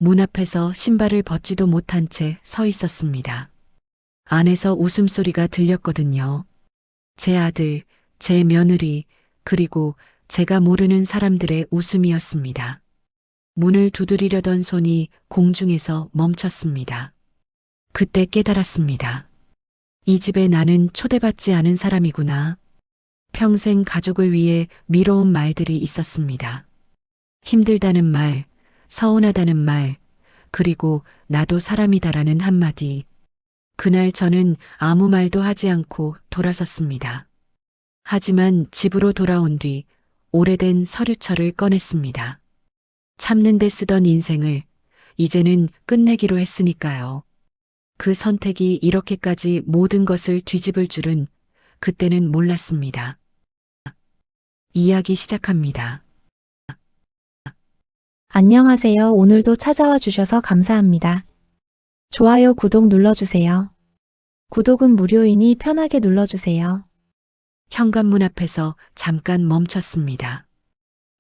문 앞에서 신발을 벗지도 못한 채 서 있었습니다. 안에서 웃음소리가 들렸거든요. 제 아들, 제 며느리, 그리고 제가 모르는 사람들의 웃음이었습니다. 문을 두드리려던 손이 공중에서 멈췄습니다. 그때 깨달았습니다. 이 집에 나는 초대받지 않은 사람이구나. 평생 가족을 위해 미뤄온 말들이 있었습니다. 힘들다는 말, 서운하다는 말, 그리고 나도 사람이다라는 한마디. 그날 저는 아무 말도 하지 않고 돌아섰습니다. 하지만 집으로 돌아온 뒤 오래된 서류철을 꺼냈습니다. 참는 데 쓰던 인생을 이제는 끝내기로 했으니까요. 그 선택이 이렇게까지 모든 것을 뒤집을 줄은 그때는 몰랐습니다. 이야기 시작합니다. 안녕하세요. 오늘도 찾아와 주셔서 감사합니다. 좋아요, 구독 눌러주세요. 구독은 무료이니 편하게 눌러주세요. 현관문 앞에서 잠깐 멈췄습니다.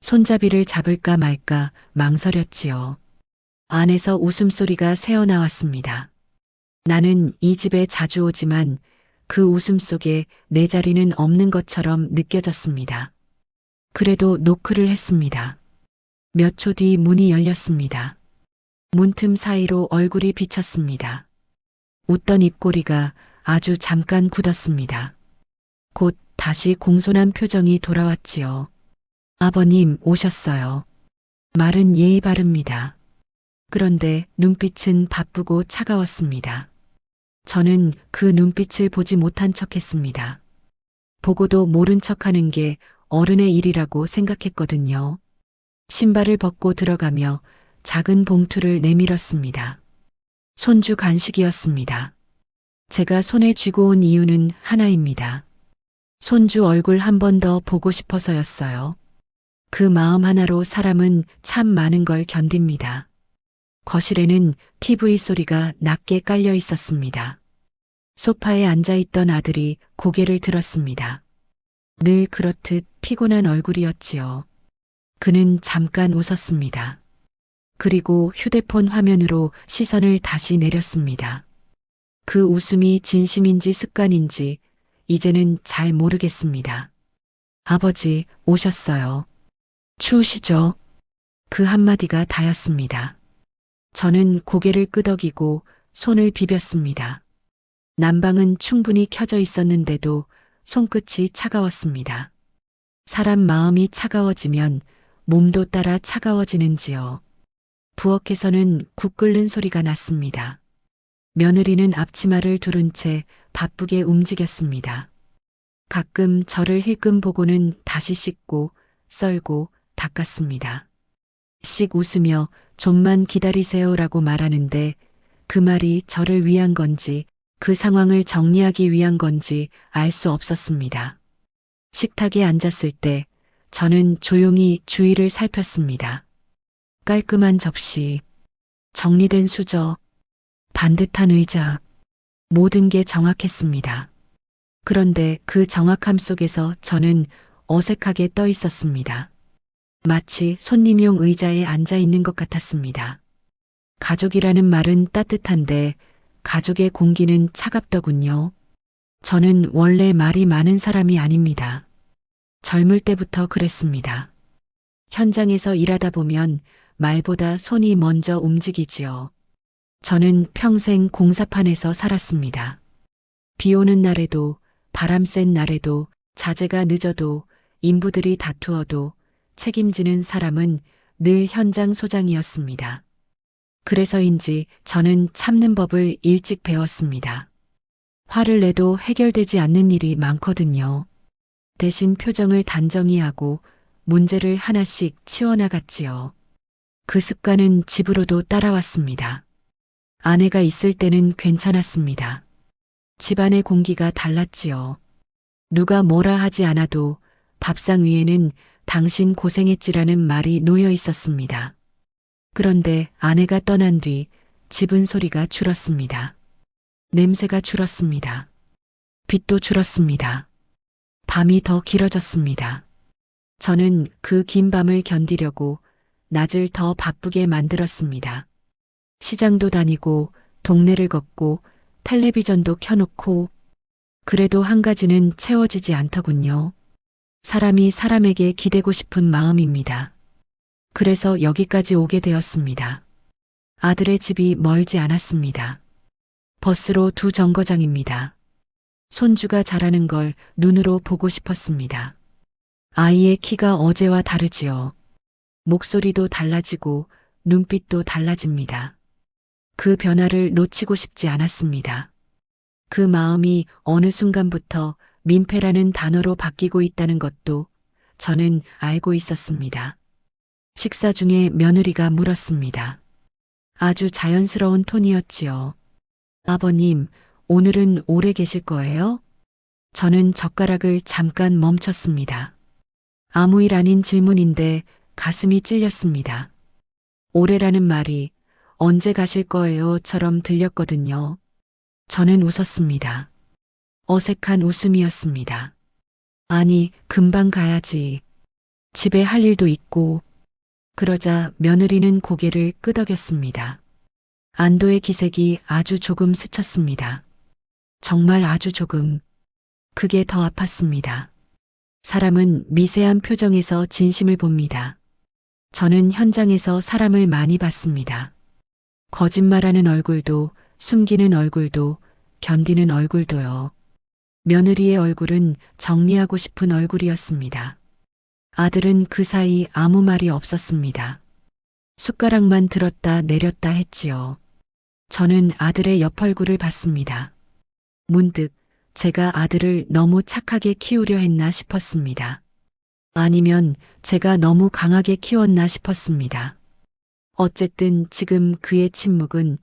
손잡이를 잡을까 말까 망설였지요. 안에서 웃음소리가 새어나왔습니다. 나는 이 집에 자주 오지만 그 웃음 속에 내 자리는 없는 것처럼 느껴졌습니다. 그래도 노크를 했습니다. 몇 초 뒤 문이 열렸습니다. 문틈 사이로 얼굴이 비쳤습니다. 웃던 입꼬리가 아주 잠깐 굳었습니다. 곧 다시 공손한 표정이 돌아왔지요. 아버님 오셨어요. 말은 예의 바릅니다. 그런데 눈빛은 바쁘고 차가웠습니다. 저는 그 눈빛을 보지 못한 척했습니다. 보고도 모른 척하는 게 어른의 일이라고 생각했거든요. 신발을 벗고 들어가며 작은 봉투를 내밀었습니다. 손주 간식이었습니다. 제가 손에 쥐고 온 이유는 하나입니다. 손주 얼굴 한 번 더 보고 싶어서였어요. 그 마음 하나로 사람은 참 많은 걸 견딥니다. 거실에는 TV 소리가 낮게 깔려 있었습니다. 소파에 앉아있던 아들이 고개를 들었습니다. 늘 그렇듯 피곤한 얼굴이었지요. 그는 잠깐 웃었습니다. 그리고 휴대폰 화면으로 시선을 다시 내렸습니다. 그 웃음이 진심인지 습관인지 이제는 잘 모르겠습니다. 아버지 오셨어요. 추우시죠? 그 한마디가 다였습니다. 저는 고개를 끄덕이고 손을 비볐습니다. 난방은 충분히 켜져 있었는데도 손끝이 차가웠습니다. 사람 마음이 차가워지면 몸도 따라 차가워지는지요. 부엌에서는 국 끓는 소리가 났습니다. 며느리는 앞치마를 두른 채 바쁘게 움직였습니다. 가끔 저를 힐끔 보고는 다시 씻고 썰고 닦았습니다. 씩 웃으며 좀만 기다리세요라고 말하는데 그 말이 저를 위한 건지 그 상황을 정리하기 위한 건지 알 수 없었습니다. 식탁에 앉았을 때 저는 조용히 주위를 살폈습니다. 깔끔한 접시, 정리된 수저, 반듯한 의자, 모든 게 정확했습니다. 그런데 그 정확함 속에서 저는 어색하게 떠 있었습니다. 마치 손님용 의자에 앉아 있는 것 같았습니다. 가족이라는 말은 따뜻한데 가족의 공기는 차갑더군요. 저는 원래 말이 많은 사람이 아닙니다. 젊을 때부터 그랬습니다. 현장에서 일하다 보면 말보다 손이 먼저 움직이지요. 저는 평생 공사판에서 살았습니다. 비 오는 날에도 바람 센 날에도 자재가 늦어도 인부들이 다투어도 책임지는 사람은 늘 현장 소장이었습니다. 그래서인지 저는 참는 법을 일찍 배웠습니다. 화를 내도 해결되지 않는 일이 많거든요. 대신 표정을 단정히 하고 문제를 하나씩 치워나갔지요. 그 습관은 집으로도 따라왔습니다. 아내가 있을 때는 괜찮았습니다. 집안의 공기가 달랐지요. 누가 뭐라 하지 않아도 밥상 위에는 당신 고생했지라는 말이 놓여 있었습니다. 그런데 아내가 떠난 뒤 집은 소리가 줄었습니다. 냄새가 줄었습니다. 빛도 줄었습니다. 밤이 더 길어졌습니다. 저는 그 긴 밤을 견디려고 낮을 더 바쁘게 만들었습니다. 시장도 다니고 동네를 걷고 텔레비전도 켜놓고 그래도 한 가지는 채워지지 않더군요. 사람이 사람에게 기대고 싶은 마음입니다. 그래서 여기까지 오게 되었습니다. 아들의 집이 멀지 않았습니다. 버스로 2정거장입니다. 손주가 자라는 걸 눈으로 보고 싶었습니다. 아이의 키가 어제와 다르지요. 목소리도 달라지고 눈빛도 달라집니다. 그 변화를 놓치고 싶지 않았습니다. 그 마음이 어느 순간부터 민폐라는 단어로 바뀌고 있다는 것도 저는 알고 있었습니다. 식사 중에 며느리가 물었습니다. 아주 자연스러운 톤이었지요. 아버님, 오늘은 오래 계실 거예요? 저는 젓가락을 잠깐 멈췄습니다. 아무 일 아닌 질문인데 가슴이 찔렸습니다. 오래라는 말이 언제 가실 거예요?처럼 들렸거든요. 저는 웃었습니다. 어색한 웃음이었습니다. 아니, 금방 가야지. 집에 할 일도 있고. 그러자 며느리는 고개를 끄덕였습니다. 안도의 기색이 아주 조금 스쳤습니다. 정말 아주 조금. 그게 더 아팠습니다. 사람은 미세한 표정에서 진심을 봅니다. 저는 현장에서 사람을 많이 봤습니다. 거짓말하는 얼굴도, 숨기는 얼굴도, 견디는 얼굴도요. 며느리의 얼굴은 정리하고 싶은 얼굴이었습니다. 아들은 그 사이 아무 말이 없었습니다. 숟가락만 들었다 내렸다 했지요. 저는 아들의 옆 얼굴을 봤습니다. 문득 제가 아들을 너무 착하게 키우려 했나 싶었습니다. 아니면 제가 너무 강하게 키웠나 싶었습니다. 어쨌든 지금 그의 침묵은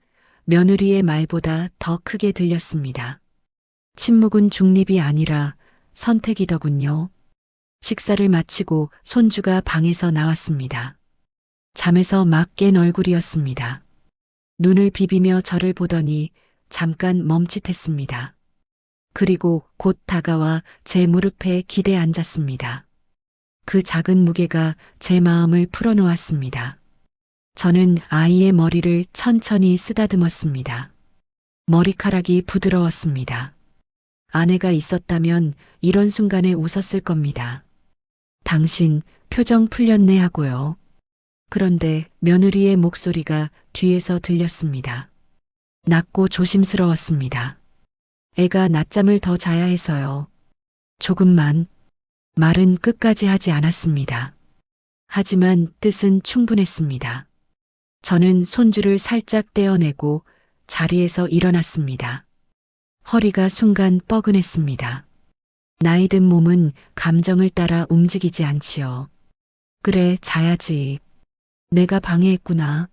며느리의 말보다 더 크게 들렸습니다. 침묵은 중립이 아니라 선택이더군요. 식사를 마치고 손주가 방에서 나왔습니다. 잠에서 막 깬 얼굴이었습니다. 눈을 비비며 저를 보더니 잠깐 멈칫했습니다. 그리고 곧 다가와 제 무릎에 기대 앉았습니다. 그 작은 무게가 제 마음을 풀어놓았습니다. 저는 아이의 머리를 천천히 쓰다듬었습니다. 머리카락이 부드러웠습니다. 아내가 있었다면 이런 순간에 웃었을 겁니다. 당신 표정 풀렸네 하고요. 그런데 며느리의 목소리가 뒤에서 들렸습니다. 낮고 조심스러웠습니다. 애가 낮잠을 더 자야 해서요. 조금만. 말은 끝까지 하지 않았습니다. 하지만 뜻은 충분했습니다. 저는 손주를 살짝 떼어내고 자리에서 일어났습니다. 허리가 순간 뻐근했습니다. 나이 든 몸은 감정을 따라 움직이지 않지요. 그래, 자야지. 내가 방해했구나.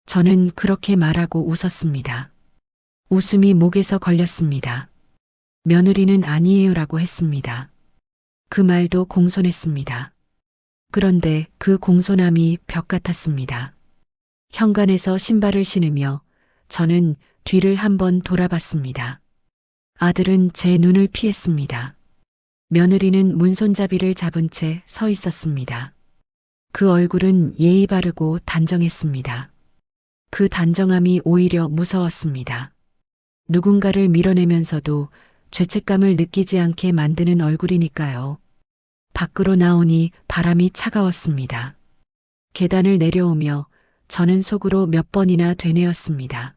저는 그렇게 말하고 웃었습니다. 웃음이 목에서 걸렸습니다. 며느리는 아니에요라고 했습니다. 그 말도 공손했습니다. 그런데 그 공손함이 벽 같았습니다. 현관에서 신발을 신으며 저는 뒤를 한번 돌아봤습니다. 아들은 제 눈을 피했습니다. 며느리는 문손잡이를 잡은 채 서 있었습니다. 그 얼굴은 예의 바르고 단정했습니다. 그 단정함이 오히려 무서웠습니다. 누군가를 밀어내면서도 죄책감을 느끼지 않게 만드는 얼굴이니까요. 밖으로 나오니 바람이 차가웠습니다. 계단을 내려오며 저는 속으로 몇 번이나 되뇌었습니다.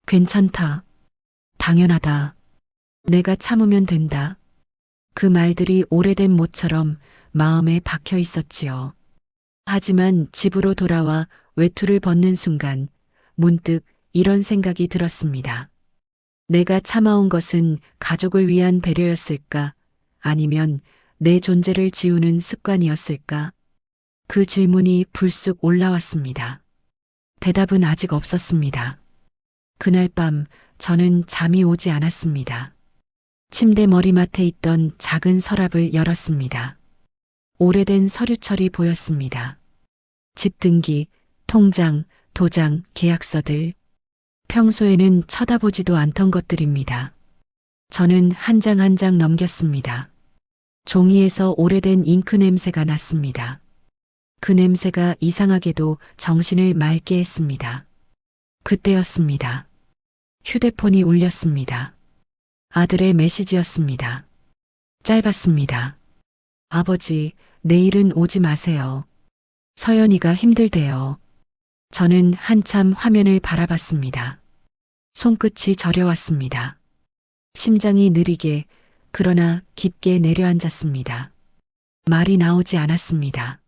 괜찮다. 당연하다. 내가 참으면 된다. 그 말들이 오래된 모처럼 마음에 박혀 있었지요. 하지만 집으로 돌아와 외투를 벗는 순간 문득 이런 생각이 들었습니다. 내가 참아온 것은 가족을 위한 배려였을까? 아니면 내 존재를 지우는 습관이었을까? 그 질문이 불쑥 올라왔습니다. 대답은 아직 없었습니다. 그날 밤 저는 잠이 오지 않았습니다. 침대 머리맡에 있던 작은 서랍을 열었습니다. 오래된 서류철이 보였습니다. 집 등기, 통장, 도장, 계약서들. 평소에는 쳐다보지도 않던 것들입니다. 저는 한 장 한 장 넘겼습니다. 종이에서 오래된 잉크 냄새가 났습니다. 그 냄새가 이상하게도 정신을 맑게 했습니다. 그때였습니다. 휴대폰이 울렸습니다. 아들의 메시지였습니다. 짧았습니다. 아버지, 내일은 오지 마세요. 서연이가 힘들대요. 저는 한참 화면을 바라봤습니다. 손끝이 저려왔습니다. 심장이 느리게, 그러나 깊게 내려앉았습니다. 말이 나오지 않았습니다.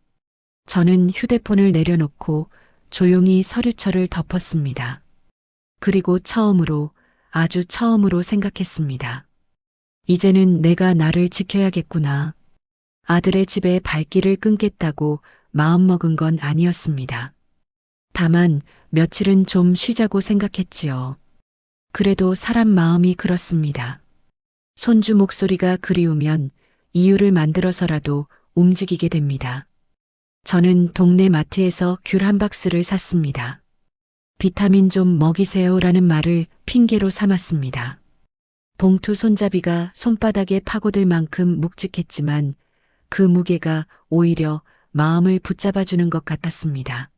저는 휴대폰을 내려놓고 조용히 서류철을 덮었습니다. 그리고 처음으로, 아주 처음으로 생각했습니다. 이제는 내가 나를 지켜야겠구나. 아들의 집에 발길을 끊겠다고 마음먹은 건 아니었습니다. 다만 며칠은 좀 쉬자고 생각했지요. 그래도 사람 마음이 그렇습니다. 손주 목소리가 그리우면 이유를 만들어서라도 움직이게 됩니다. 저는 동네 마트에서 귤 한 박스를 샀습니다. 비타민 좀 먹이세요라는 말을 핑계로 삼았습니다. 봉투 손잡이가 손바닥에 파고들 만큼 묵직했지만 그 무게가 오히려 마음을 붙잡아주는 것 같았습니다.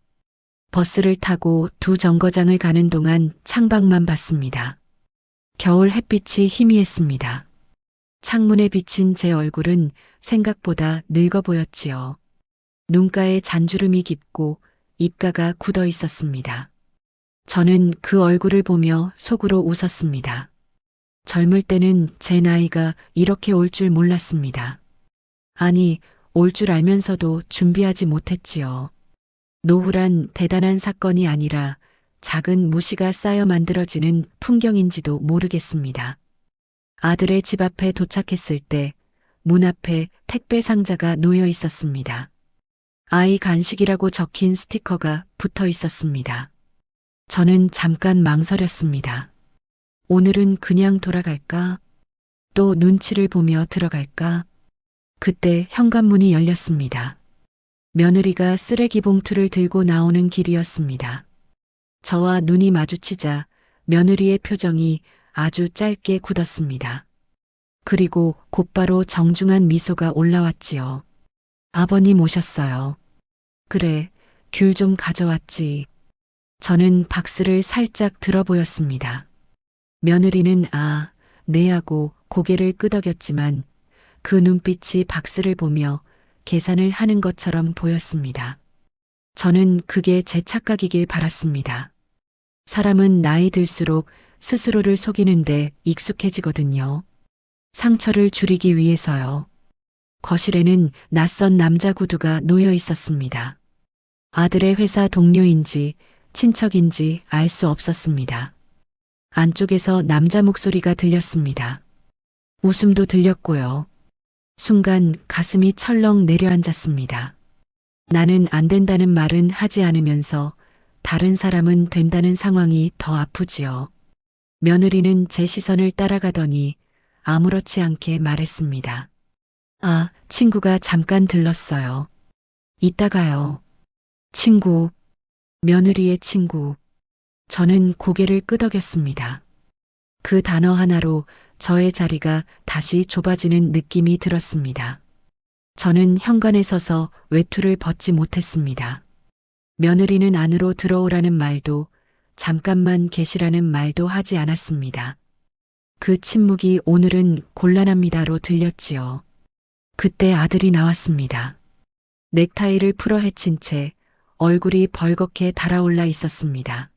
버스를 타고 두 정거장을 가는 동안 창밖만 봤습니다. 겨울 햇빛이 희미했습니다. 창문에 비친 제 얼굴은 생각보다 늙어 보였지요. 눈가에 잔주름이 깊고 입가가 굳어 있었습니다. 저는 그 얼굴을 보며 속으로 웃었습니다. 젊을 때는 제 나이가 이렇게 올 줄 몰랐습니다. 아니, 올 줄 알면서도 준비하지 못했지요. 노후란 대단한 사건이 아니라 작은 무시가 쌓여 만들어지는 풍경인지도 모르겠습니다. 아들의 집 앞에 도착했을 때 문 앞에 택배 상자가 놓여 있었습니다. 아이 간식이라고 적힌 스티커가 붙어 있었습니다. 저는 잠깐 망설였습니다. 오늘은 그냥 돌아갈까? 또 눈치를 보며 들어갈까? 그때 현관문이 열렸습니다. 며느리가 쓰레기 봉투를 들고 나오는 길이었습니다. 저와 눈이 마주치자 며느리의 표정이 아주 짧게 굳었습니다. 그리고 곧바로 정중한 미소가 올라왔지요. 아버님 오셨어요. 그래, 귤 좀 가져왔지. 저는 박스를 살짝 들어 보였습니다. 며느리는 네 하고 고개를 끄덕였지만 그 눈빛이 박스를 보며 계산을 하는 것처럼 보였습니다. 저는 그게 제 착각이길 바랐습니다. 사람은 나이 들수록 스스로를 속이는데 익숙해지거든요. 상처를 줄이기 위해서요. 거실에는 낯선 남자 구두가 놓여 있었습니다. 아들의 회사 동료인지 친척인지 알 수 없었습니다. 안쪽에서 남자 목소리가 들렸습니다. 웃음도 들렸고요. 순간 가슴이 철렁 내려앉았습니다. 나는 안 된다는 말은 하지 않으면서 다른 사람은 된다는 상황이 더 아프지요. 며느리는 제 시선을 따라가더니 아무렇지 않게 말했습니다. 친구가 잠깐 들렀어요. 이따가요. 친구, 며느리의 친구. 저는 고개를 끄덕였습니다. 그 단어 하나로 저의 자리가 다시 좁아지는 느낌이 들었습니다. 저는 현관에 서서 외투를 벗지 못했습니다. 며느리는 안으로 들어오라는 말도 잠깐만 계시라는 말도 하지 않았습니다. 그 침묵이 오늘은 곤란합니다로 들렸지요. 그때 아들이 나왔습니다. 넥타이를 풀어 헤친 채 얼굴이 벌겋게 달아올라 있었습니다.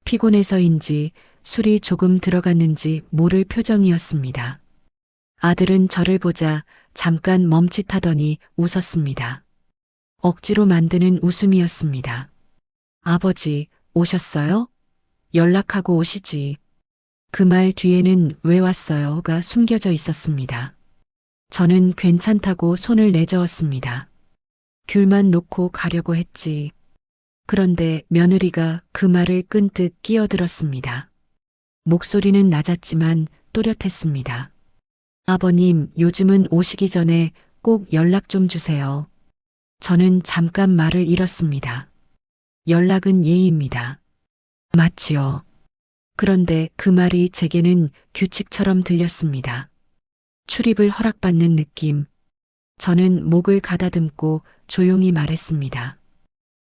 피곤해서인지 술이 조금 들어갔는지 모를 표정이었습니다. 아들은 저를 보자 잠깐 멈칫하더니 웃었습니다. 억지로 만드는 웃음이었습니다. 아버지, 오셨어요? 연락하고 오시지. 그 말 뒤에는 왜 왔어요가 숨겨져 있었습니다. 저는 괜찮다고 손을 내저었습니다. 귤만 놓고 가려고 했지. 그런데 며느리가 그 말을 끈뜻 끼어들었습니다. 목소리는 낮았지만 또렷했습니다. 아버님, 요즘은 오시기 전에 꼭 연락 좀 주세요. 저는 잠깐 말을 잃었습니다. 연락은 예의입니다. 맞지요. 그런데 그 말이 제게는 규칙처럼 들렸습니다. 출입을 허락받는 느낌. 저는 목을 가다듬고 조용히 말했습니다.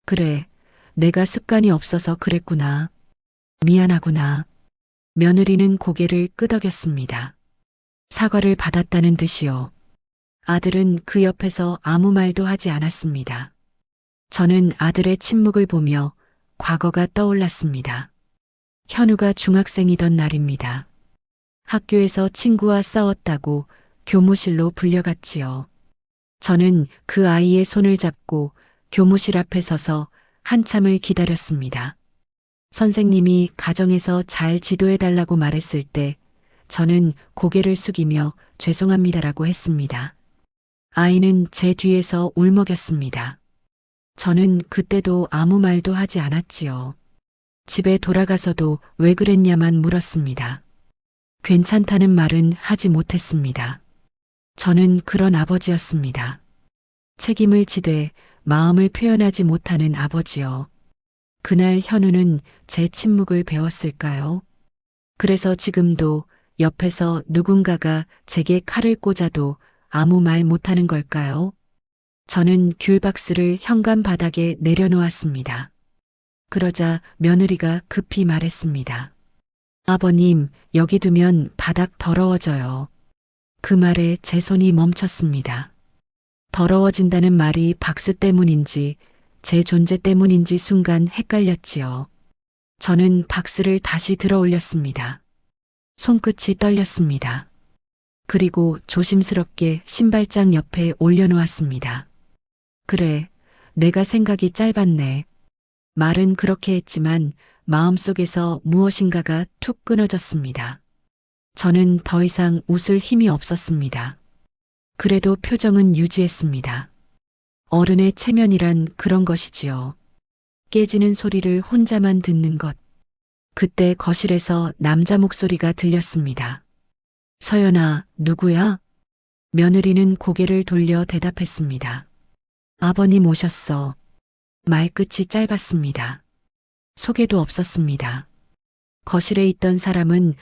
그래, 내가 습관이 없어서 그랬구나. 미안하구나. 며느리는 고개를 끄덕였습니다. 사과를 받았다는 듯이요. 아들은 그 옆에서 아무 말도 하지 않았습니다. 저는 아들의 침묵을 보며 과거가 떠올랐습니다. 현우가 중학생이던 날입니다. 학교에서 친구와 싸웠다고 교무실로 불려갔지요. 저는 그 아이의 손을 잡고 교무실 앞에 서서 한참을 기다렸습니다. 선생님이 가정에서 잘 지도해달라고 말했을 때 저는 고개를 숙이며 죄송합니다라고 했습니다. 아이는 제 뒤에서 울먹였습니다. 저는 그때도 아무 말도 하지 않았지요. 집에 돌아가서도 왜 그랬냐만 물었습니다. 괜찮다는 말은 하지 못했습니다. 저는 그런 아버지였습니다. 책임을 지되 마음을 표현하지 못하는 아버지요. 그날 현우는 제 침묵을 배웠을까요? 그래서 지금도 옆에서 누군가가 제게 칼을 꽂아도 아무 말 못하는 걸까요? 저는 귤박스를 현관 바닥에 내려놓았습니다. 그러자 며느리가 급히 말했습니다. 아버님, 여기 두면 바닥 더러워져요. 그 말에 제 손이 멈췄습니다. 더러워진다는 말이 박스 때문인지 제 존재 때문인지 순간 헷갈렸지요. 저는 박스를 다시 들어 올렸습니다. 손끝이 떨렸습니다. 그리고 조심스럽게 신발장 옆에 올려놓았습니다. 그래, 내가 생각이 짧았네. 말은 그렇게 했지만 마음속에서 무엇인가가 툭 끊어졌습니다. 저는 더 이상 웃을 힘이 없었습니다. 그래도 표정은 유지했습니다. 어른의 체면이란 그런 것이지요. 깨지는 소리를 혼자만 듣는 것. 그때 거실에서 남자 목소리가 들렸습니다. 서연아, 누구야? 며느리는 고개를 돌려 대답했습니다. 아버님 오셨어. 말끝이 짧았습니다. 소개도 없었습니다. 거실에 있던 사람은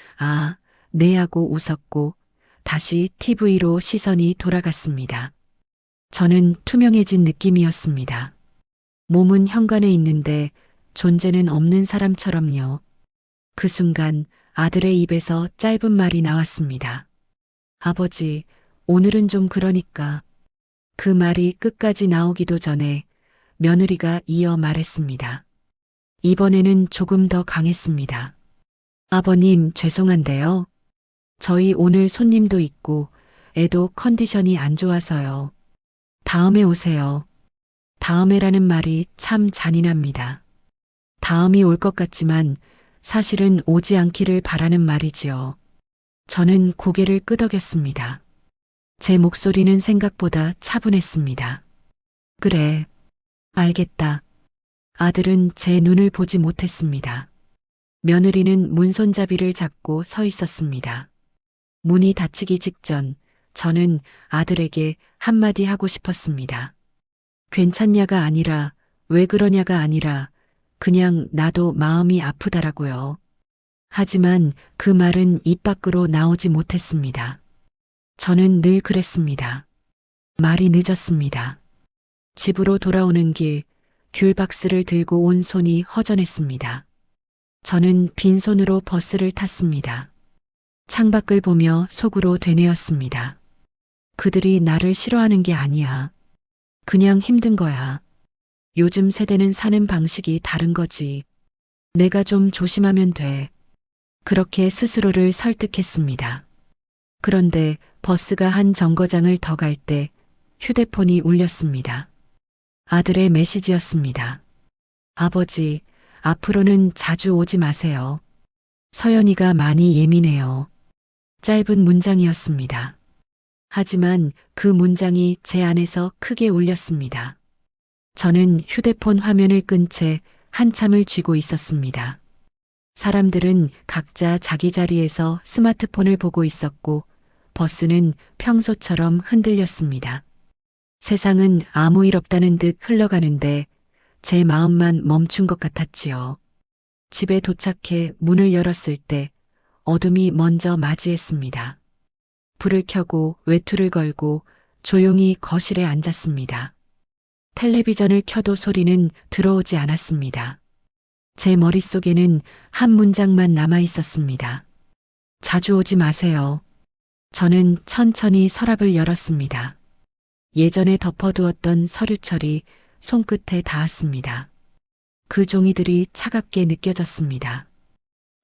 네 하고 웃었고 다시 TV로 시선이 돌아갔습니다. 저는 투명해진 느낌이었습니다. 몸은 현관에 있는데 존재는 없는 사람처럼요. 그 순간 아들의 입에서 짧은 말이 나왔습니다. 아버지, 오늘은 좀 그러니까. 그 말이 끝까지 나오기도 전에 며느리가 이어 말했습니다. 이번에는 조금 더 강했습니다. 아버님, 죄송한데요. 저희 오늘 손님도 있고 애도 컨디션이 안 좋아서요. 다음에 오세요. 다음에라는 말이 참 잔인합니다. 다음이 올 것 같지만 사실은 오지 않기를 바라는 말이지요. 저는 고개를 끄덕였습니다. 제 목소리는 생각보다 차분했습니다. 그래, 알겠다. 아들은 제 눈을 보지 못했습니다. 며느리는 문손잡이를 잡고 서 있었습니다. 문이 닫히기 직전 저는 아들에게 한마디 하고 싶었습니다. 괜찮냐가 아니라 왜 그러냐가 아니라 그냥 나도 마음이 아프다라고요. 하지만 그 말은 입 밖으로 나오지 못했습니다. 저는 늘 그랬습니다. 말이 늦었습니다. 집으로 돌아오는 길 귤박스를 들고 온 손이 허전했습니다. 저는 빈손으로 버스를 탔습니다. 창밖을 보며 속으로 되뇌었습니다. 그들이 나를 싫어하는 게 아니야. 그냥 힘든 거야. 요즘 세대는 사는 방식이 다른 거지. 내가 좀 조심하면 돼. 그렇게 스스로를 설득했습니다. 그런데 버스가 한 정거장을 더 갈 때 휴대폰이 울렸습니다. 아들의 메시지였습니다. 아버지, 앞으로는 자주 오지 마세요. 서연이가 많이 예민해요. 짧은 문장이었습니다. 하지만 그 문장이 제 안에서 크게 울렸습니다. 저는 휴대폰 화면을 끈 채 한참을 쥐고 있었습니다. 사람들은 각자 자기 자리에서 스마트폰을 보고 있었고 버스는 평소처럼 흔들렸습니다. 세상은 아무 일 없다는 듯 흘러가는데 제 마음만 멈춘 것 같았지요. 집에 도착해 문을 열었을 때 어둠이 먼저 맞이했습니다. 불을 켜고 외투를 걸고 조용히 거실에 앉았습니다. 텔레비전을 켜도 소리는 들어오지 않았습니다. 제 머릿속에는 한 문장만 남아 있었습니다. 자주 오지 마세요. 저는 천천히 서랍을 열었습니다. 예전에 덮어두었던 서류철이 손끝에 닿았습니다. 그 종이들이 차갑게 느껴졌습니다.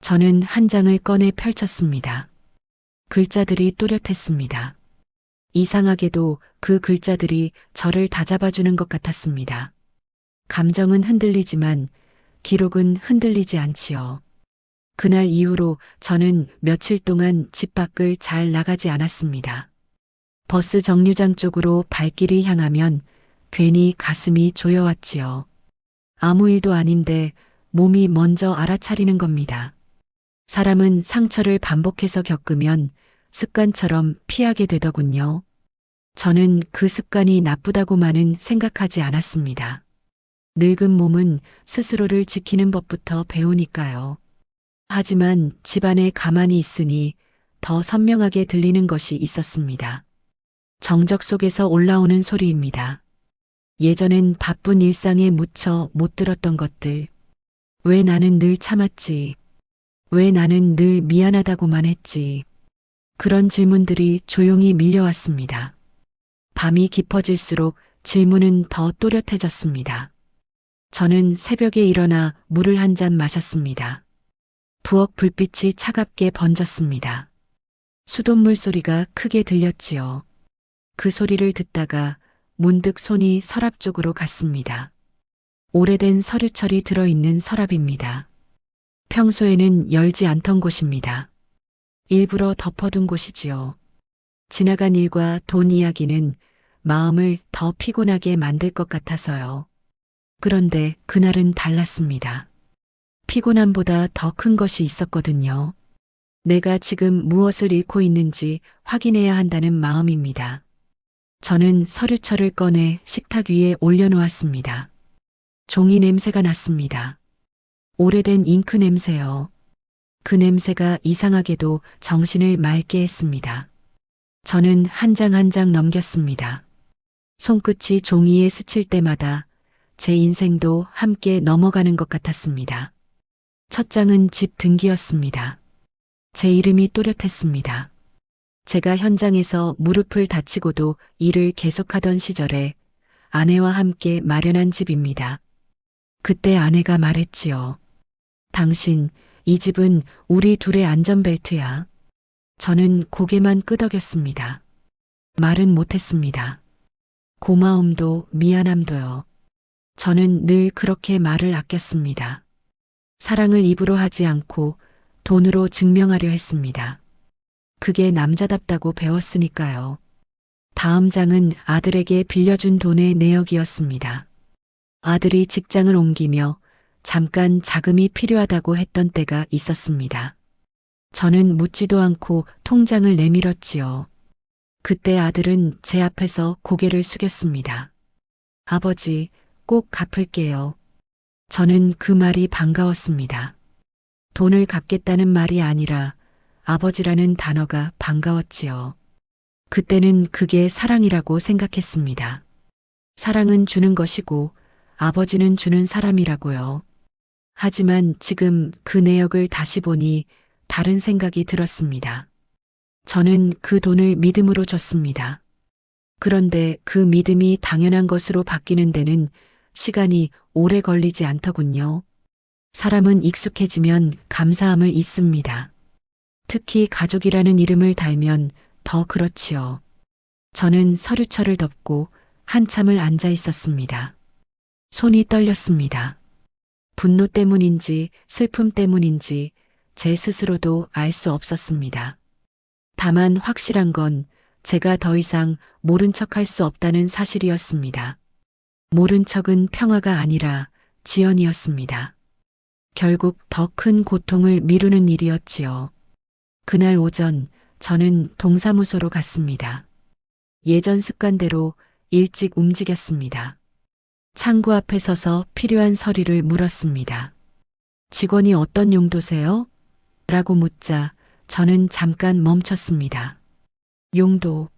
저는 한 장을 꺼내 펼쳤습니다. 글자들이 또렷했습니다. 이상하게도 그 글자들이 저를 다잡아주는 것 같았습니다. 감정은 흔들리지만 기록은 흔들리지 않지요. 그날 이후로 저는 며칠 동안 집 밖을 잘 나가지 않았습니다. 버스 정류장 쪽으로 발길이 향하면 괜히 가슴이 조여왔지요. 아무 일도 아닌데 몸이 먼저 알아차리는 겁니다. 사람은 상처를 반복해서 겪으면 습관처럼 피하게 되더군요. 저는 그 습관이 나쁘다고만은 생각하지 않았습니다. 늙은 몸은 스스로를 지키는 법부터 배우니까요. 하지만 집안에 가만히 있으니 더 선명하게 들리는 것이 있었습니다. 정적 속에서 올라오는 소리입니다. 예전엔 바쁜 일상에 묻혀 못 들었던 것들. 왜 나는 늘 참았지? 왜 나는 늘 미안하다고만 했지? 그런 질문들이 조용히 밀려왔습니다. 밤이 깊어질수록 질문은 더 또렷해졌습니다. 저는 새벽에 일어나 물을 한 잔 마셨습니다. 부엌 불빛이 차갑게 번졌습니다. 수돗물 소리가 크게 들렸지요. 그 소리를 듣다가 문득 손이 서랍 쪽으로 갔습니다. 오래된 서류철이 들어있는 서랍입니다. 평소에는 열지 않던 곳입니다. 일부러 덮어둔 곳이지요. 지나간 일과 돈 이야기는 마음을 더 피곤하게 만들 것 같아서요. 그런데 그날은 달랐습니다. 피곤함보다 더 큰 것이 있었거든요. 내가 지금 무엇을 잃고 있는지 확인해야 한다는 마음입니다. 저는 서류철을 꺼내 식탁 위에 올려놓았습니다. 종이 냄새가 났습니다. 오래된 잉크 냄새요. 그 냄새가 이상하게도 정신을 맑게 했습니다. 저는 한 장 한 장 넘겼습니다. 손끝이 종이에 스칠 때마다 제 인생도 함께 넘어가는 것 같았습니다. 첫 장은 집 등기였습니다. 제 이름이 또렷했습니다. 제가 현장에서 무릎을 다치고도 일을 계속하던 시절에 아내와 함께 마련한 집입니다. 그때 아내가 말했지요. 당신, 이 집은 우리 둘의 안전벨트야. 저는 고개만 끄덕였습니다. 말은 못했습니다. 고마움도 미안함도요. 저는 늘 그렇게 말을 아꼈습니다. 사랑을 입으로 하지 않고 돈으로 증명하려 했습니다. 그게 남자답다고 배웠으니까요. 다음 장은 아들에게 빌려준 돈의 내역이었습니다. 아들이 직장을 옮기며 잠깐 자금이 필요하다고 했던 때가 있었습니다. 저는 묻지도 않고 통장을 내밀었지요. 그때 아들은 제 앞에서 고개를 숙였습니다. 아버지, 꼭 갚을게요. 저는 그 말이 반가웠습니다. 돈을 갚겠다는 말이 아니라 아버지라는 단어가 반가웠지요. 그때는 그게 사랑이라고 생각했습니다. 사랑은 주는 것이고 아버지는 주는 사람이라고요. 하지만 지금 그 내역을 다시 보니 다른 생각이 들었습니다. 저는 그 돈을 믿음으로 줬습니다. 그런데 그 믿음이 당연한 것으로 바뀌는 데는 시간이 오래 걸리지 않더군요. 사람은 익숙해지면 감사함을 잊습니다. 특히 가족이라는 이름을 달면 더 그렇지요. 저는 서류철을 덮고 한참을 앉아 있었습니다. 손이 떨렸습니다. 분노 때문인지 슬픔 때문인지 제 스스로도 알 수 없었습니다. 다만 확실한 건 제가 더 이상 모른 척할 수 없다는 사실이었습니다. 모른 척은 평화가 아니라 지연이었습니다. 결국 더 큰 고통을 미루는 일이었지요. 그날 오전 저는 동사무소로 갔습니다. 예전 습관대로 일찍 움직였습니다. 창구 앞에 서서 필요한 서류를 물었습니다. 직원이 어떤 용도세요? 라고 묻자 저는 잠깐 멈췄습니다. 용도.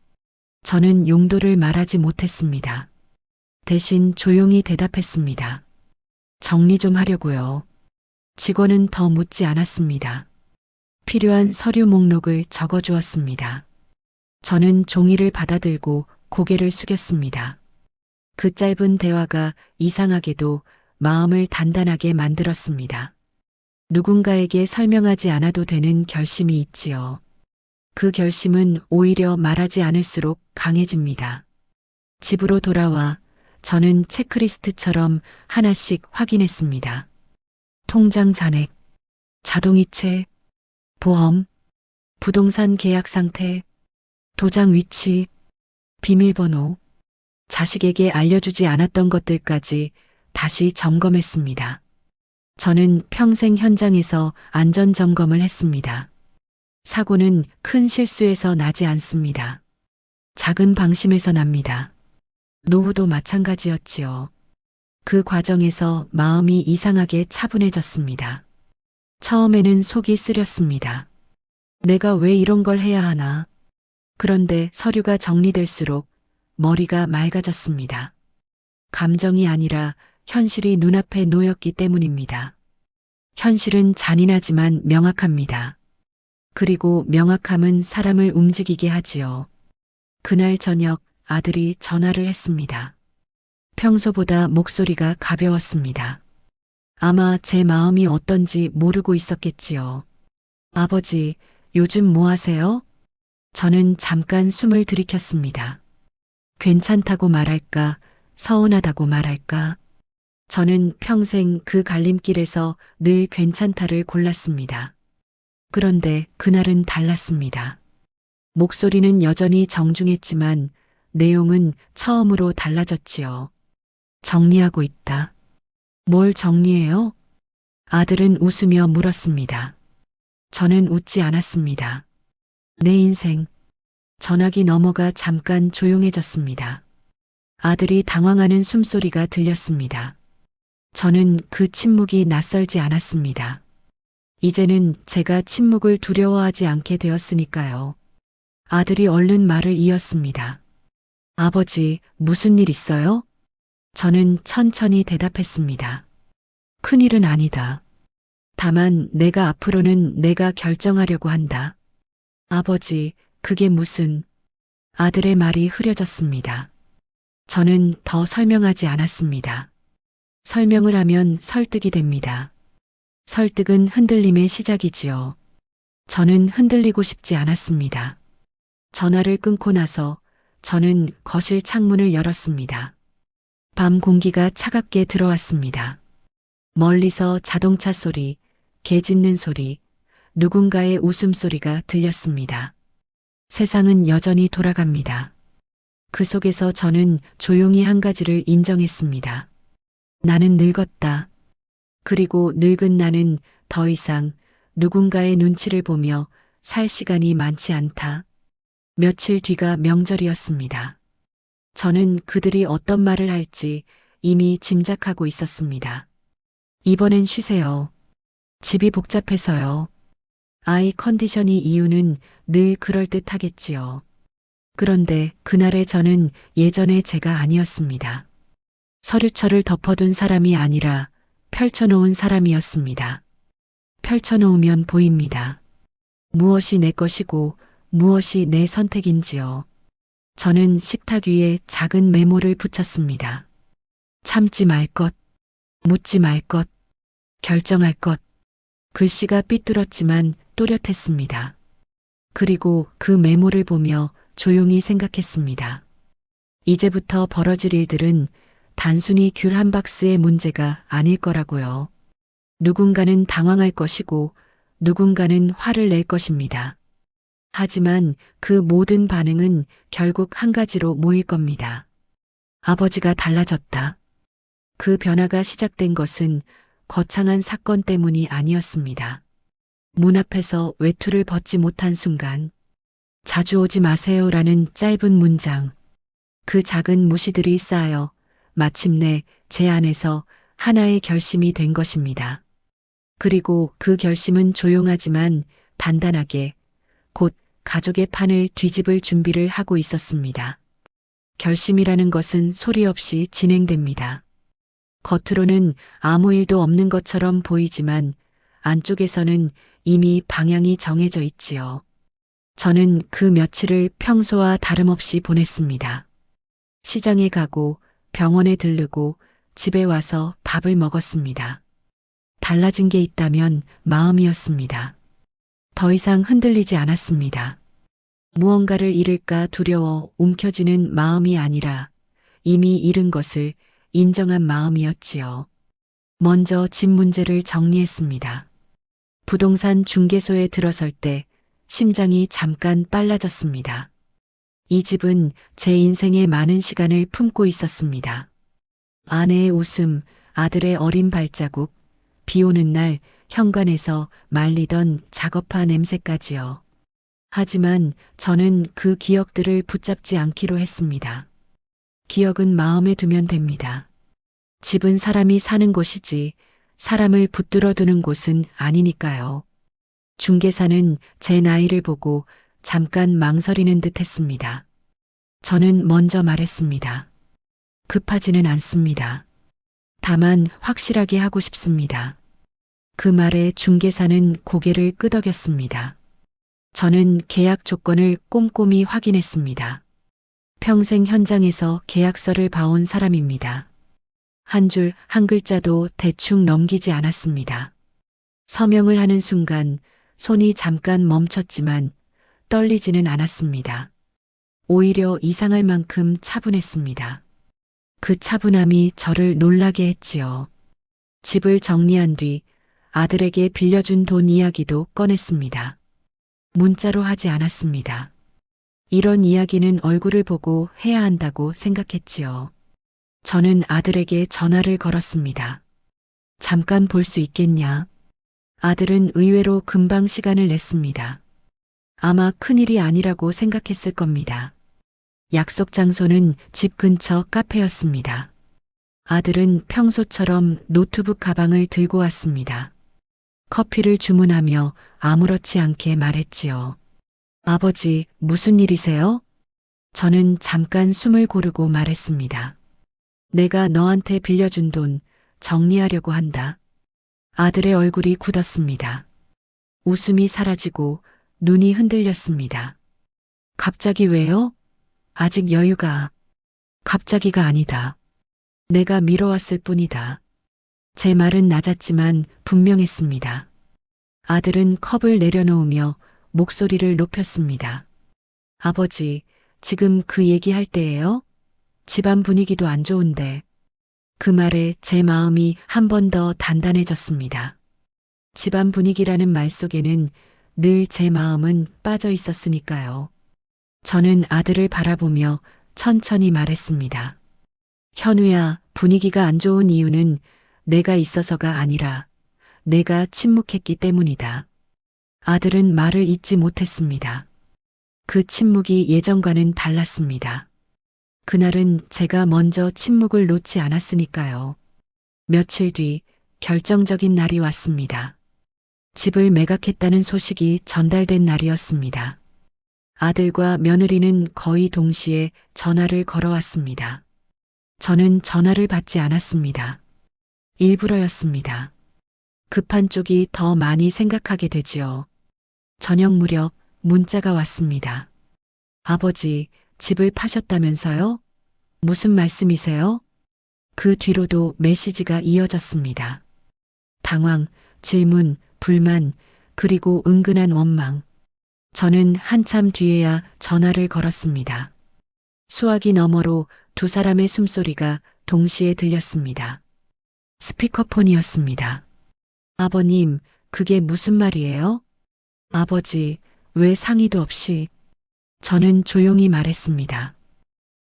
저는 용도를 말하지 못했습니다. 대신 조용히 대답했습니다. 정리 좀 하려고요. 직원은 더 묻지 않았습니다. 필요한 서류 목록을 적어 주었습니다. 저는 종이를 받아들고 고개를 숙였습니다. 그 짧은 대화가 이상하게도 마음을 단단하게 만들었습니다. 누군가에게 설명하지 않아도 되는 결심이 있지요. 그 결심은 오히려 말하지 않을수록 강해집니다. 집으로 돌아와 저는 체크리스트처럼 하나씩 확인했습니다. 통장 잔액, 자동이체, 보험, 부동산 계약 상태, 도장 위치, 비밀번호, 자식에게 알려주지 않았던 것들까지 다시 점검했습니다. 저는 평생 현장에서 안전 점검을 했습니다. 사고는 큰 실수에서 나지 않습니다. 작은 방심에서 납니다. 노후도 마찬가지였지요. 그 과정에서 마음이 이상하게 차분해졌습니다. 처음에는 속이 쓰렸습니다. 내가 왜 이런 걸 해야 하나? 그런데 서류가 정리될수록 머리가 맑아졌습니다. 감정이 아니라 현실이 눈앞에 놓였기 때문입니다. 현실은 잔인하지만 명확합니다. 그리고 명확함은 사람을 움직이게 하지요. 그날 저녁 아들이 전화를 했습니다. 평소보다 목소리가 가벼웠습니다. 아마 제 마음이 어떤지 모르고 있었겠지요. 아버지, 요즘 뭐 하세요? 저는 잠깐 숨을 들이켰습니다. 괜찮다고 말할까, 서운하다고 말할까? 저는 평생 그 갈림길에서 늘 괜찮다를 골랐습니다. 그런데 그날은 달랐습니다. 목소리는 여전히 정중했지만 내용은 처음으로 달라졌지요. 정리하고 있다. 뭘 정리해요? 아들은 웃으며 물었습니다. 저는 웃지 않았습니다. 내 인생. 전화기 넘어가 잠깐 조용해졌습니다. 아들이 당황하는 숨소리가 들렸습니다. 저는 그 침묵이 낯설지 않았습니다. 이제는 제가 침묵을 두려워하지 않게 되었으니까요. 아들이 얼른 말을 이었습니다. 아버지, 무슨 일 있어요? 저는 천천히 대답했습니다. 큰일은 아니다. 다만 내가 앞으로는 내가 결정하려고 한다. 아버지, 그게 무슨... 아들의 말이 흐려졌습니다. 저는 더 설명하지 않았습니다. 설명을 하면 설득이 됩니다. 설득은 흔들림의 시작이지요. 저는 흔들리고 싶지 않았습니다. 전화를 끊고 나서 저는 거실 창문을 열었습니다. 밤 공기가 차갑게 들어왔습니다. 멀리서 자동차 소리, 개 짖는 소리, 누군가의 웃음소리가 들렸습니다. 세상은 여전히 돌아갑니다. 그 속에서 저는 조용히 한 가지를 인정했습니다. 나는 늙었다. 그리고 늙은 나는 더 이상 누군가의 눈치를 보며 살 시간이 많지 않다. 며칠 뒤가 명절이었습니다. 저는 그들이 어떤 말을 할지 이미 짐작하고 있었습니다. 이번엔 쉬세요. 집이 복잡해서요. 아이 컨디션이 이유는 늘 그럴듯하겠지요. 그런데 그날의 저는 예전의 제가 아니었습니다. 서류철을 덮어둔 사람이 아니라 펼쳐놓은 사람이었습니다. 펼쳐놓으면 보입니다. 무엇이 내 것이고 무엇이 내 선택인지요. 저는 식탁 위에 작은 메모를 붙였습니다. 참지 말 것, 묻지 말 것, 결정할 것. 글씨가 삐뚤었지만 또렷했습니다. 그리고 그 메모를 보며 조용히 생각했습니다. 이제부터 벌어질 일들은 단순히 귤 한 박스의 문제가 아닐 거라고요. 누군가는 당황할 것이고 누군가는 화를 낼 것입니다. 하지만 그 모든 반응은 결국 한 가지로 모일 겁니다. 아버지가 달라졌다. 그 변화가 시작된 것은 거창한 사건 때문이 아니었습니다. 문 앞에서 외투를 벗지 못한 순간, 자주 오지 마세요라는 짧은 문장, 그 작은 무시들이 쌓여 마침내 제 안에서 하나의 결심이 된 것입니다. 그리고 그 결심은 조용하지만 단단하게 곧 가족의 판을 뒤집을 준비를 하고 있었습니다. 결심이라는 것은 소리 없이 진행됩니다. 겉으로는 아무 일도 없는 것처럼 보이지만 안쪽에서는 이미 방향이 정해져 있지요. 저는 그 며칠을 평소와 다름없이 보냈습니다. 시장에 가고 병원에 들르고 집에 와서 밥을 먹었습니다. 달라진 게 있다면 마음이었습니다. 더 이상 흔들리지 않았습니다. 무언가를 잃을까 두려워 움켜쥐는 마음이 아니라 이미 잃은 것을 인정한 마음이었지요. 먼저 집 문제를 정리했습니다. 부동산 중개소에 들어설 때 심장이 잠깐 빨라졌습니다. 이 집은 제 인생의 많은 시간을 품고 있었습니다. 아내의 웃음, 아들의 어린 발자국, 비 오는 날 현관에서 말리던 작업화 냄새까지요. 하지만 저는 그 기억들을 붙잡지 않기로 했습니다. 기억은 마음에 두면 됩니다. 집은 사람이 사는 곳이지 사람을 붙들어 두는 곳은 아니니까요. 중개사는 제 나이를 보고 잠깐 망설이는 듯 했습니다. 저는 먼저 말했습니다. 급하지는 않습니다. 다만 확실하게 하고 싶습니다. 그 말에 중개사는 고개를 끄덕였습니다. 저는 계약 조건을 꼼꼼히 확인했습니다. 평생 현장에서 계약서를 봐온 사람입니다. 한 줄 한 글자도 대충 넘기지 않았습니다. 서명을 하는 순간 손이 잠깐 멈췄지만 떨리지는 않았습니다. 오히려 이상할 만큼 차분했습니다. 그 차분함이 저를 놀라게 했지요. 집을 정리한 뒤 아들에게 빌려준 돈 이야기도 꺼냈습니다. 문자로 하지 않았습니다. 이런 이야기는 얼굴을 보고 해야 한다고 생각했지요. 저는 아들에게 전화를 걸었습니다. 잠깐 볼 수 있겠냐? 아들은 의외로 금방 시간을 냈습니다. 아마 큰일이 아니라고 생각했을 겁니다. 약속 장소는 집 근처 카페였습니다. 아들은 평소처럼 노트북 가방을 들고 왔습니다. 커피를 주문하며 아무렇지 않게 말했지요. 아버지, 무슨 일이세요? 저는 잠깐 숨을 고르고 말했습니다. 내가 너한테 빌려준 돈 정리하려고 한다. 아들의 얼굴이 굳었습니다. 웃음이 사라지고 눈이 흔들렸습니다. 갑자기 왜요? 아직 여유가. 갑자기가 아니다. 내가 미뤄왔을 뿐이다. 제 말은 낮았지만 분명했습니다. 아들은 컵을 내려놓으며 목소리를 높였습니다. 아버지, 지금 그 얘기할 때예요? 집안 분위기도 안 좋은데. 그 말에 제 마음이 한 번 더 단단해졌습니다. 집안 분위기라는 말 속에는 늘 제 마음은 빠져 있었으니까요. 저는 아들을 바라보며 천천히 말했습니다. 현우야, 분위기가 안 좋은 이유는 내가 있어서가 아니라 내가 침묵했기 때문이다. 아들은 말을 잇지 못했습니다. 그 침묵이 예전과는 달랐습니다. 그날은 제가 먼저 침묵을 놓지 않았으니까요. 며칠 뒤 결정적인 날이 왔습니다. 집을 매각했다는 소식이 전달된 날이었습니다. 아들과 며느리는 거의 동시에 전화를 걸어왔습니다. 저는 전화를 받지 않았습니다. 일부러였습니다. 급한 쪽이 더 많이 생각하게 되지요. 저녁 무렵 문자가 왔습니다. 아버지, 집을 파셨다면서요? 무슨 말씀이세요? 그 뒤로도 메시지가 이어졌습니다. 당황, 질문, 불만, 그리고 은근한 원망. 저는 한참 뒤에야 전화를 걸었습니다. 수화기 너머로 두 사람의 숨소리가 동시에 들렸습니다. 스피커폰이었습니다. 아버님, 그게 무슨 말이에요? 아버지, 왜 상의도 없이? 저는 조용히 말했습니다.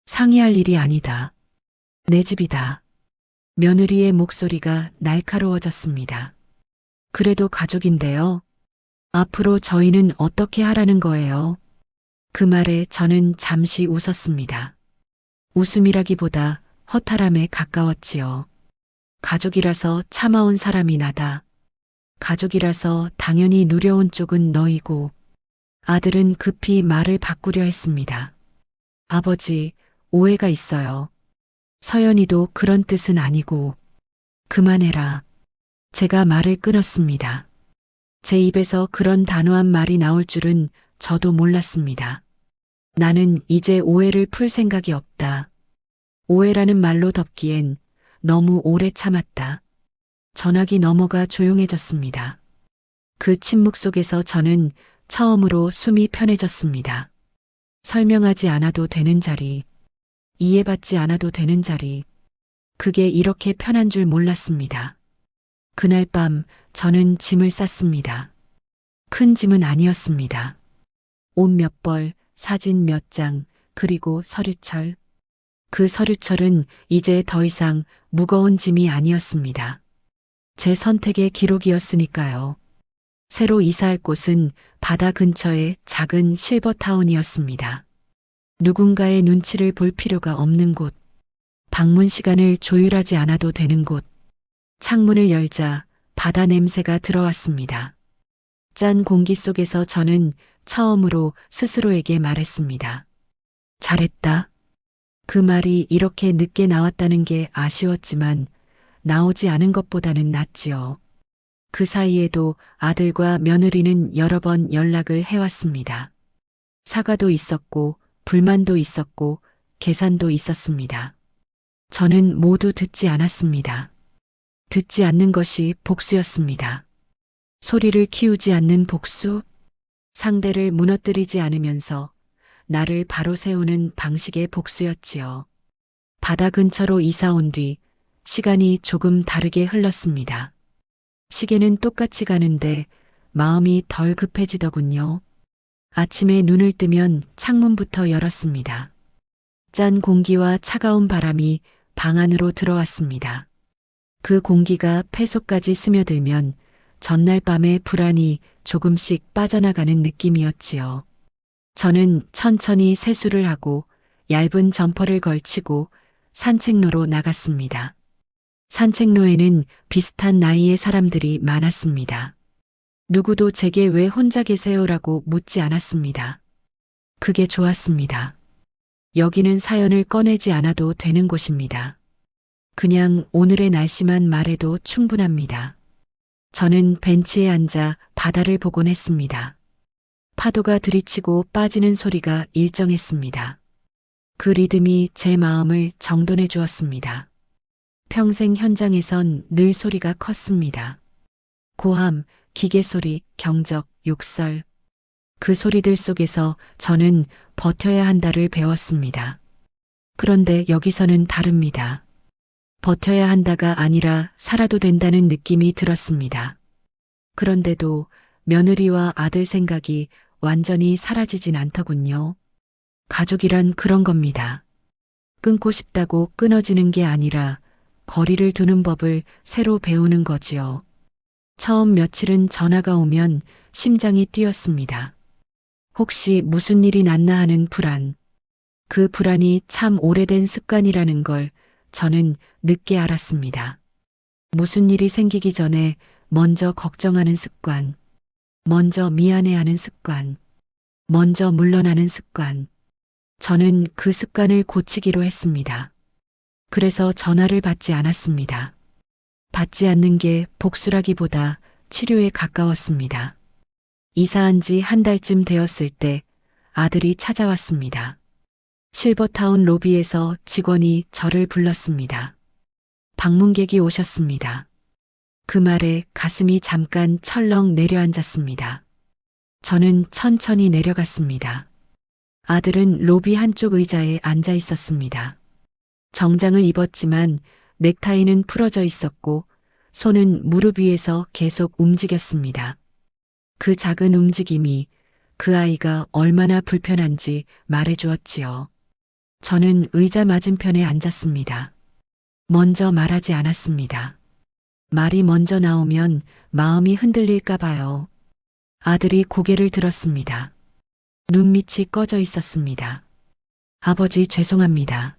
상의할 일이 아니다. 내 집이다. 며느리의 목소리가 날카로워졌습니다. 그래도 가족인데요. 앞으로 저희는 어떻게 하라는 거예요? 그 말에 저는 잠시 웃었습니다. 웃음이라기보다 허탈함에 가까웠지요. 가족이라서 참아온 사람이 나다. 가족이라서 당연히 누려온 쪽은 너이고. 아들은 급히 말을 바꾸려 했습니다. 아버지, 오해가 있어요. 서연이도 그런 뜻은 아니고. 그만해라. 제가 말을 끊었습니다. 제 입에서 그런 단호한 말이 나올 줄은 저도 몰랐습니다. 나는 이제 오해를 풀 생각이 없다. 오해라는 말로 덮기엔 너무 오래 참았다. 전화기 넘어가 조용해졌습니다. 그 침묵 속에서 저는 처음으로 숨이 편해졌습니다. 설명하지 않아도 되는 자리, 이해받지 않아도 되는 자리, 그게 이렇게 편한 줄 몰랐습니다. 그날 밤 저는 짐을 쌌습니다. 큰 짐은 아니었습니다. 옷 몇 벌, 사진 몇 장, 그리고 서류철. 그 서류철은 이제 더 이상 무거운 짐이 아니었습니다. 제 선택의 기록이었으니까요. 새로 이사할 곳은 바다 근처의 작은 실버타운이었습니다. 누군가의 눈치를 볼 필요가 없는 곳, 방문 시간을 조율하지 않아도 되는 곳. 창문을 열자 바다 냄새가 들어왔습니다. 짠 공기 속에서 저는 처음으로 스스로에게 말했습니다. 잘했다. 그 말이 이렇게 늦게 나왔다는 게 아쉬웠지만 나오지 않은 것보다는 낫지요. 그 사이에도 아들과 며느리는 여러 번 연락을 해왔습니다. 사과도 있었고 불만도 있었고 계산도 있었습니다. 저는 모두 듣지 않았습니다. 듣지 않는 것이 복수였습니다. 소리를 키우지 않는 복수, 상대를 무너뜨리지 않으면서 나를 바로 세우는 방식의 복수였지요. 바다 근처로 이사 온 뒤 시간이 조금 다르게 흘렀습니다. 시계는 똑같이 가는데 마음이 덜 급해지더군요. 아침에 눈을 뜨면 창문부터 열었습니다. 짠 공기와 차가운 바람이 방 안으로 들어왔습니다. 그 공기가 폐속까지 스며들면 전날 밤의 불안이 조금씩 빠져나가는 느낌이었지요. 저는 천천히 세수를 하고 얇은 점퍼를 걸치고 산책로로 나갔습니다. 산책로에는 비슷한 나이의 사람들이 많았습니다. 누구도 제게 왜 혼자 계세요라고 묻지 않았습니다. 그게 좋았습니다. 여기는 사연을 꺼내지 않아도 되는 곳입니다. 그냥 오늘의 날씨만 말해도 충분합니다. 저는 벤치에 앉아 바다를 보곤 했습니다. 파도가 들이치고 빠지는 소리가 일정했습니다. 그 리듬이 제 마음을 정돈해 주었습니다. 평생 현장에선 늘 소리가 컸습니다. 고함, 기계 소리, 경적, 욕설. 그 소리들 속에서 저는 버텨야 한다를 배웠습니다. 그런데 여기서는 다릅니다. 버텨야 한다가 아니라 살아도 된다는 느낌이 들었습니다. 그런데도 며느리와 아들 생각이 완전히 사라지진 않더군요. 가족이란 그런 겁니다. 끊고 싶다고 끊어지는 게 아니라 거리를 두는 법을 새로 배우는 거지요. 처음 며칠은 전화가 오면 심장이 뛰었습니다. 혹시 무슨 일이 났나 하는 불안. 그 불안이 참 오래된 습관이라는 걸 저는 늦게 알았습니다. 무슨 일이 생기기 전에 먼저 걱정하는 습관, 먼저 미안해하는 습관, 먼저 물러나는 습관. 저는 그 습관을 고치기로 했습니다. 그래서 전화를 받지 않았습니다. 받지 않는 게 복수라기보다 치료에 가까웠습니다. 이사한 지 한 달쯤 되었을 때 아들이 찾아왔습니다. 실버타운 로비에서 직원이 저를 불렀습니다. 방문객이 오셨습니다. 그 말에 가슴이 잠깐 철렁 내려앉았습니다. 저는 천천히 내려갔습니다. 아들은 로비 한쪽 의자에 앉아 있었습니다. 정장을 입었지만 넥타이는 풀어져 있었고 손은 무릎 위에서 계속 움직였습니다. 그 작은 움직임이 그 아이가 얼마나 불편한지 말해주었지요. 저는 의자 맞은편에 앉았습니다. 먼저 말하지 않았습니다. 말이 먼저 나오면 마음이 흔들릴까 봐요. 아들이 고개를 들었습니다. 눈밑이 꺼져 있었습니다. 아버지 죄송합니다.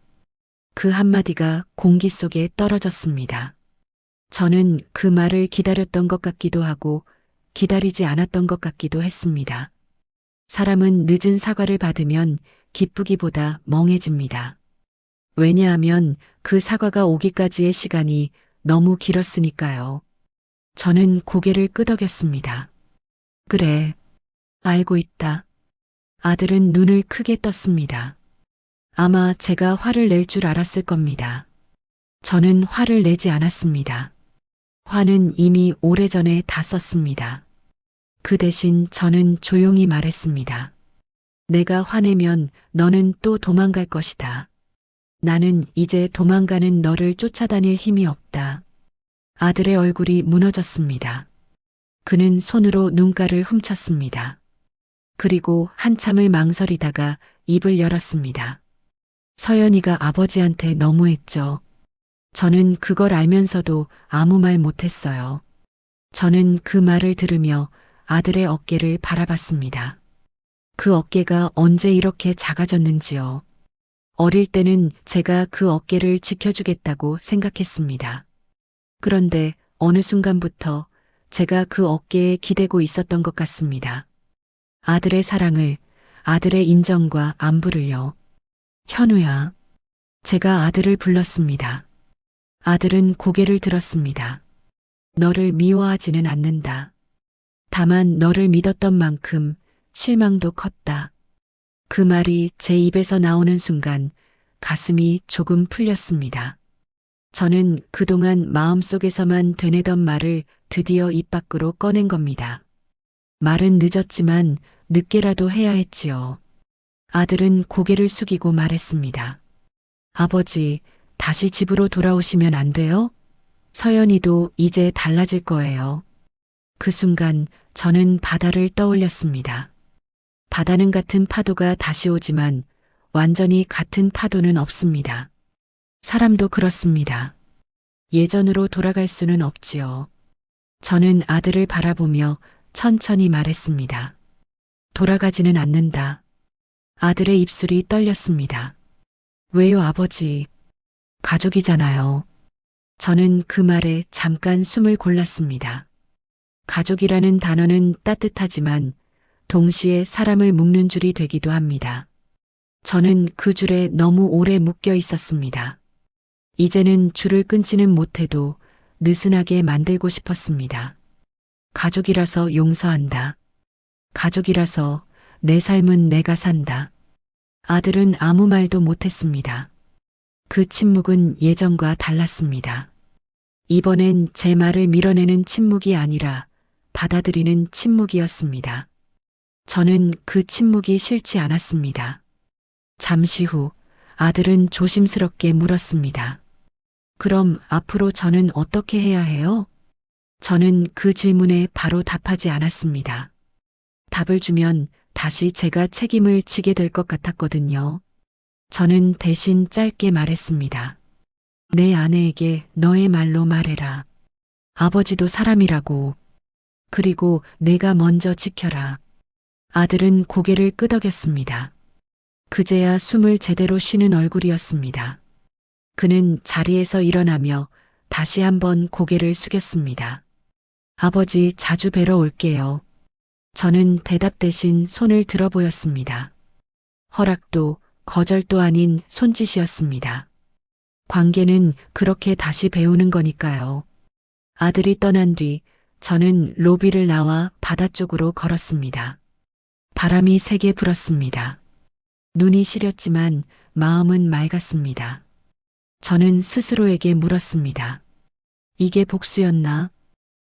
그 한마디가 공기 속에 떨어졌습니다. 저는 그 말을 기다렸던 것 같기도 하고 기다리지 않았던 것 같기도 했습니다. 사람은 늦은 사과를 받으면 기쁘기보다 멍해집니다. 왜냐하면 그 사과가 오기까지의 시간이 너무 길었으니까요. 저는 고개를 끄덕였습니다. 그래. 알고 있다. 아들은 눈을 크게 떴습니다. 아마 제가 화를 낼 줄 알았을 겁니다. 저는 화를 내지 않았습니다. 화는 이미 오래전에 다 썼습니다. 그 대신 저는 조용히 말했습니다. 내가 화내면 너는 또 도망갈 것이다. 나는 이제 도망가는 너를 쫓아다닐 힘이 없다. 아들의 얼굴이 무너졌습니다. 그는 손으로 눈가를 훔쳤습니다. 그리고 한참을 망설이다가 입을 열었습니다. 서연이가 아버지한테 너무했죠. 저는 그걸 알면서도 아무 말 못했어요. 저는 그 말을 들으며 아들의 어깨를 바라봤습니다. 그 어깨가 언제 이렇게 작아졌는지요. 어릴 때는 제가 그 어깨를 지켜주겠다고 생각했습니다. 그런데 어느 순간부터 제가 그 어깨에 기대고 있었던 것 같습니다. 아들의 사랑을, 아들의 인정과 안부를요. 현우야. 제가 아들을 불렀습니다. 아들은 고개를 들었습니다. 너를 미워하지는 않는다. 다만 너를 믿었던 만큼 실망도 컸다. 그 말이 제 입에서 나오는 순간 가슴이 조금 풀렸습니다. 저는 그동안 마음속에서만 되뇌던 말을 드디어 입 밖으로 꺼낸 겁니다. 말은 늦었지만 늦게라도 해야 했지요. 아들은 고개를 숙이고 말했습니다. 아버지, 다시 집으로 돌아오시면 안 돼요? 서연이도 이제 달라질 거예요. 그 순간 저는 바다를 떠올렸습니다. 바다는 같은 파도가 다시 오지만 완전히 같은 파도는 없습니다. 사람도 그렇습니다. 예전으로 돌아갈 수는 없지요. 저는 아들을 바라보며 천천히 말했습니다. 돌아가지는 않는다. 아들의 입술이 떨렸습니다. 왜요, 아버지? 가족이잖아요. 저는 그 말에 잠깐 숨을 골랐습니다. 가족이라는 단어는 따뜻하지만 동시에 사람을 묶는 줄이 되기도 합니다. 저는 그 줄에 너무 오래 묶여 있었습니다. 이제는 줄을 끊지는 못해도 느슨하게 만들고 싶었습니다. 가족이라서 용서한다. 가족이라서 내 삶은 내가 산다. 아들은 아무 말도 못했습니다. 그 침묵은 예전과 달랐습니다. 이번엔 제 말을 밀어내는 침묵이 아니라 받아들이는 침묵이었습니다. 저는 그 침묵이 싫지 않았습니다. 잠시 후 아들은 조심스럽게 물었습니다. 그럼 앞으로 저는 어떻게 해야 해요? 저는 그 질문에 바로 답하지 않았습니다. 답을 주면 다시 제가 책임을 지게 될 것 같았거든요. 저는 대신 짧게 말했습니다. 내 아내에게 너의 말로 말해라. 아버지도 사람이라고. 그리고 내가 먼저 지켜라. 아들은 고개를 끄덕였습니다. 그제야 숨을 제대로 쉬는 얼굴이었습니다. 그는 자리에서 일어나며 다시 한번 고개를 숙였습니다. 아버지, 자주 뵈러 올게요. 저는 대답 대신 손을 들어 보였습니다. 허락도 거절도 아닌 손짓이었습니다. 관계는 그렇게 다시 배우는 거니까요. 아들이 떠난 뒤 저는 로비를 나와 바다 쪽으로 걸었습니다. 바람이 세게 불었습니다. 눈이 시렸지만 마음은 맑았습니다. 저는 스스로에게 물었습니다. 이게 복수였나?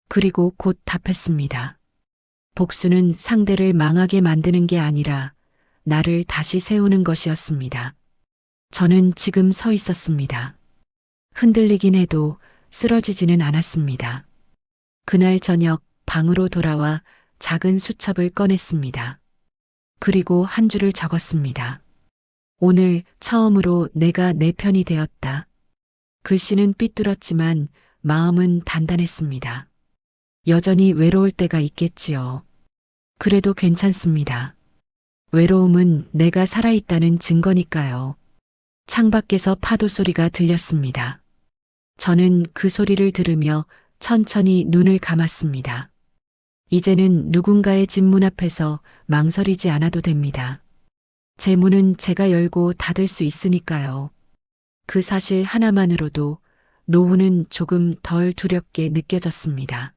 그리고 곧 답했습니다. 복수는 상대를 망하게 만드는 게 아니라 나를 다시 세우는 것이었습니다. 저는 지금 서 있었습니다. 흔들리긴 해도 쓰러지지는 않았습니다. 그날 저녁 방으로 돌아와 작은 수첩을 꺼냈습니다. 그리고 한 줄을 적었습니다. 오늘 처음으로 내가 내 편이 되었다. 글씨는 삐뚤었지만 마음은 단단했습니다. 여전히 외로울 때가 있겠지요. 그래도 괜찮습니다. 외로움은 내가 살아있다는 증거니까요. 창밖에서 파도 소리가 들렸습니다. 저는 그 소리를 들으며 천천히 눈을 감았습니다. 이제는 누군가의 집 문 앞에서 망설이지 않아도 됩니다. 제 문은 제가 열고 닫을 수 있으니까요. 그 사실 하나만으로도 노후는 조금 덜 두렵게 느껴졌습니다.